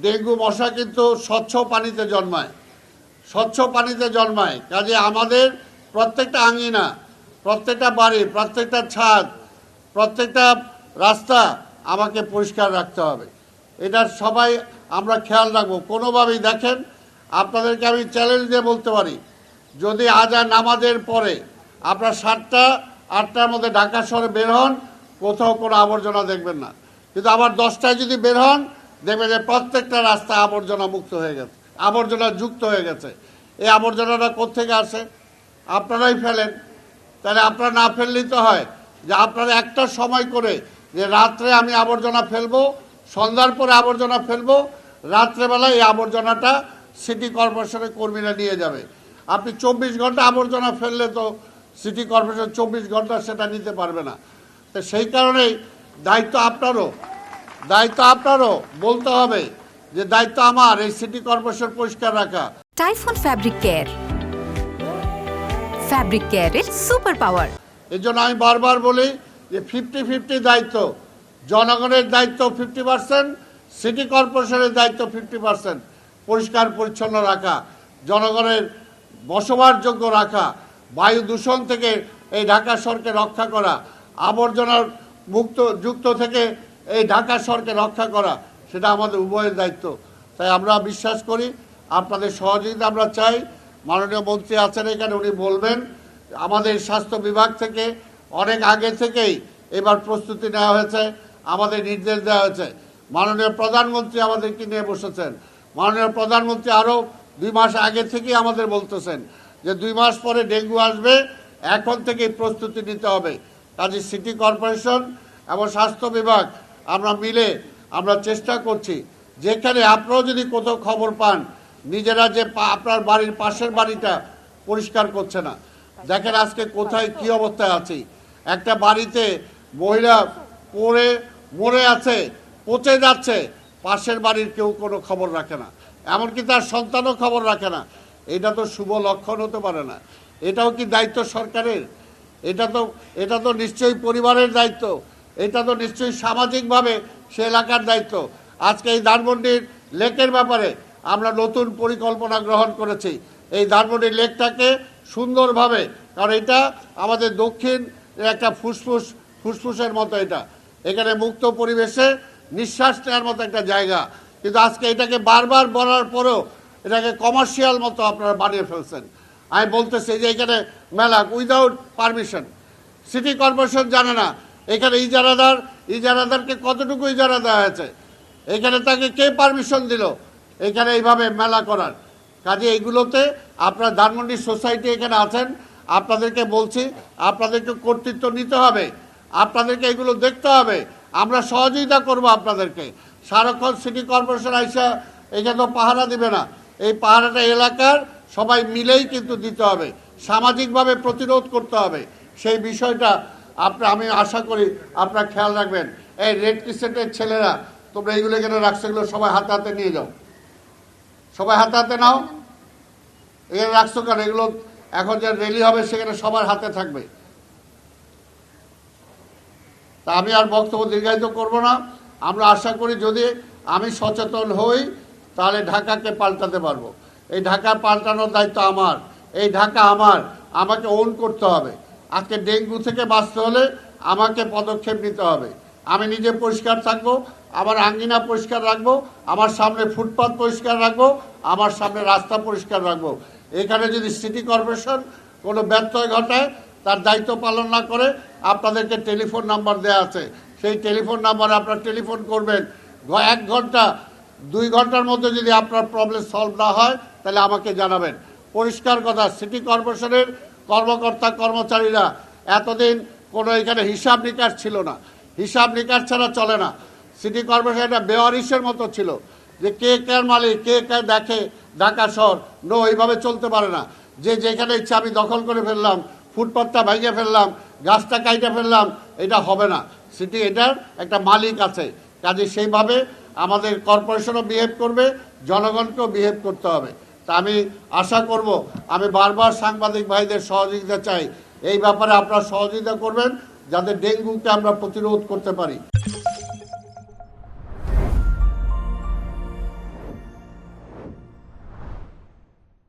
Dengue মশা কিন্তু স্বচ্ছ পানিতে জন্মায়, স্বচ্ছ পানিতে জন্মায়। কাজে আমাদের প্রত্যেকটা আঙিনা, প্রত্যেকটা বাড়ি, প্রত্যেকটা ছাদ, প্রত্যেকটা রাস্তা আমাকে পরিষ্কার রাখতে হবে। এটা সবাই আমরা খেয়াল রাখবো। কোনোভাবেই দেখেন, আপনাদেরকে আমি চ্যালেঞ্জ দিয়ে বলতে পারি, যদি আজান নামাজের পরে আপনার 7টা 8টার মধ্যে ঢাকা শহরে বের হন, কোথাও কোনো আবর্জনা দেখবেন না। কিন্তু আবার 10টায় যদি বের হন, দেখবেন যে প্রত্যেকটা রাস্তা আবর্জনা মুক্ত হয়ে গেছে, আবর্জনা যুক্ত হয়ে গেছে। এই আবর্জনাটা কোত্থেকে আসে? আপনারাই ফেলেন। তাহলে আপনারা না ফেললেই তো হয় যে আপনারা একটা সময় করে যে রাত্রে আমি আবর্জনা ফেলবো, সন্ধ্যার পরে আবর্জনা ফেলবো, রাত্রেবেলায় এই আবর্জনাটা সিটি কর্পোরেশনের কর্মীরা নিয়ে যাবে। আপনি 24 ঘন্টা আবর্জনা ফেললে তো সিটি কর্পোরেশন 24 ঘন্টা সেটা নিতে পারবে না। তো সেই কারণেই দায়িত্ব আপনারও বলতে হবে যে দায়িত্ব আমার এই সিটি কর্পোরেশন পরিষ্কার রাখা। টাইফুন ফ্যাব্রিক কেয়ার, ফ্যাব্রিক কেয়ারের সুপার পাওয়ার। এই জন্য আমি বারবার বলি যে 50-50 দায়িত্ব, জনগণের দায়িত্ব 50%, সিটি কর্পোরেশনের দায়িত্ব 50%। পরিষ্কার পরিচ্ছন্ন রাখা, জনগণের বসবাসযোগ্য রাখা, বায়ু দূষণ থেকে এই ঢাকা শহরকে রক্ষা করা, আবর্জনার যুক্ত থেকে এই ঢাকা শহরকে রক্ষা করা, সেটা আমাদের উভয়ের দায়িত্ব। তাই আমরা বিশ্বাস করি, আপনাদের সহযোগিতা আমরা চাই। মাননীয় মন্ত্রী আছেন এখানে, উনি বলবেন। আমাদের স্বাস্থ্য বিভাগ থেকে অনেক আগে থেকেই এবার প্রস্তুতি নেওয়া হয়েছে, আমাদের নির্দেশ দেওয়া হয়েছে। মাননীয় প্রধানমন্ত্রী আমাদেরকে নিয়ে বসেছেন। মাননীয় প্রধানমন্ত্রী আরও 2 মাস আগে থেকেই আমাদের বলতেছেন যে 2 মাস পরে ডেঙ্গু আসবে, এখন থেকেই প্রস্তুতি নিতে হবে। কাজে সিটি কর্পোরেশন এবং স্বাস্থ্য বিভাগ আমরা মিলে আমরা চেষ্টা করছি, যেখানে আপনারাও যদি কোথাও খবর পান, নিজেরা যে আপনার বাড়ির পাশের বাড়িটা পরিষ্কার করছে না, দেখেন আজকে কোথায় কি অবস্থায় আছি। একটা বাড়িতে মহিলা মরে আছে, পচে যাচ্ছে, পাশের বাড়ির কেউ কোনো খবর রাখে না, এমনকি তার সন্তানও খবর রাখে না। এটা তো শুভ লক্ষণ হতে পারে না। এটাও কি দায়িত্ব সরকারের? এটা তো নিশ্চয়ই পরিবারের দায়িত্ব, এটা তো নিশ্চয়ই সামাজিকভাবে সে এলাকার দায়িত্ব। আজকে এই ধানমন্ডির লেকের ব্যাপারে আমরা নতুন পরিকল্পনা গ্রহণ করেছি। এই ধানমন্ডি লেকটাকে সুন্দরভাবে, কারণ এটা আমাদের দক্ষিণ একটা ফুসফুসের মতো, এখানে মুক্ত পরিবেশে নিঃশ্বাস নেওয়ার মতো একটা জায়গা। কিন্তু আজকে এটাকে বারবার বলার পরেও এটাকে কমার্শিয়াল মতো আপনারা বানিয়ে ফেলছেন। আমি বলতেছি যে এখানে মেলা উইদাউট পারমিশন, সিটি কর্পোরেশন জানে না এখানে ইজারাদারকে কতটুকু ইজারা দেওয়া হয়েছে, এখানে তাকে কে পারমিশন দিল এখানে এইভাবে মেলা করার। কাজে এইগুলোতে আপনার ধানমন্ডি সোসাইটি এখানে আছেন, আপনাদেরকে বলছি, আপনাদেরকে কর্তৃত্ব নিতে হবে, আপনাদেরকে এগুলো দেখতে হবে। আমরা সহযোগিতা করব আপনাদেরকে। সারাক্ষণ সিটি কর্পোরেশন আইসা এখানে তো পাহারা দিবে না, এই পাহারাটা এলাকার সবাই মিলেই কিন্তু দিতে হবে, সামাজিকভাবে প্রতিরোধ করতে হবে। সেই বিষয়টা আমি আশা করি আপনারা খেয়াল রাখবেন। এই রেড ক্রিসেন্টের ছেলেরা, তোমরা এইগুলো এখানে রাখছো, এগুলো সবাই হাতে হাতে নিয়ে যাও, সবাই হাতে হাতে নাও। এখানে রাখছো কেন? এগুলো এখন যে র্যালি হবে সেখানে সবার হাতে থাকবে। তা আমি আর বক্তব্য দীর্ঘায়িত করব না। আমরা আশা করি যদি আমি সচেতন হই তাহলে ঢাকাকে পাল্টাতে পারবো। এই ঢাকা পাল্টানোর দায়িত্ব আমার, এই ঢাকা আমাকে ওন করতে হবে। আজকে ডেঙ্গু থেকে বাঁচতে হলে আমাকে পদক্ষেপ নিতে হবে। আমি নিজে পরিষ্কার থাকবো, আমার আঙ্গিনা পরিষ্কার রাখবো, আমার সামনে ফুটপাথ পরিষ্কার রাখবো, আমার সামনে রাস্তা পরিষ্কার রাখবো। এখানে যদি সিটি কর্পোরেশন কোনো ব্যত্যয় ঘটায়, তার দায়িত্ব পালন না করে, আপনাদেরকে টেলিফোন নাম্বার দেওয়া আছে, সেই টেলিফোন নাম্বারে আপনারা টেলিফোন করবেন। 1 ঘন্টা 2 ঘন্টার মধ্যে যদি আপনার প্রবলেম সলভ না হয় তাহলে আমাকে জানাবেন। পরিষ্কার কথা, সিটি কর্পোরেশনের কর্মকর্তা কর্মচারীরা এতদিন কোনো এখানে হিসাব নিকাশ ছিল না, হিসাব নিকাশ ছাড়া চলে না। সিটি কর্পোরেশন একটা বেওয়ারিশের মতো ছিল, যে কে কার মালিক, কে কার দেখে ঢাকা শহর। এইভাবে চলতে পারে না যে যেখানে ইচ্ছা আমি দখল করে ফেললাম, ফুটপাথটা ভেঙে ফেললাম, গাছটা কাইটে ফেললাম, এটা হবে না। সিটি এটার একটা মালিক আছে, কাজে সেইভাবে আমাদের কর্পোরেশনও বিহেভ করবে, জনগণকেও বিহেভ করতে হবে। তা আমি আশা করব, আমি বারবার সাংবাদিক ভাইদের সহযোগিতা চাই, এই ব্যাপারে আপনারা সহযোগিতা করবেন যাতে ডেঙ্গুকে আমরা প্রতিরোধ করতে পারি।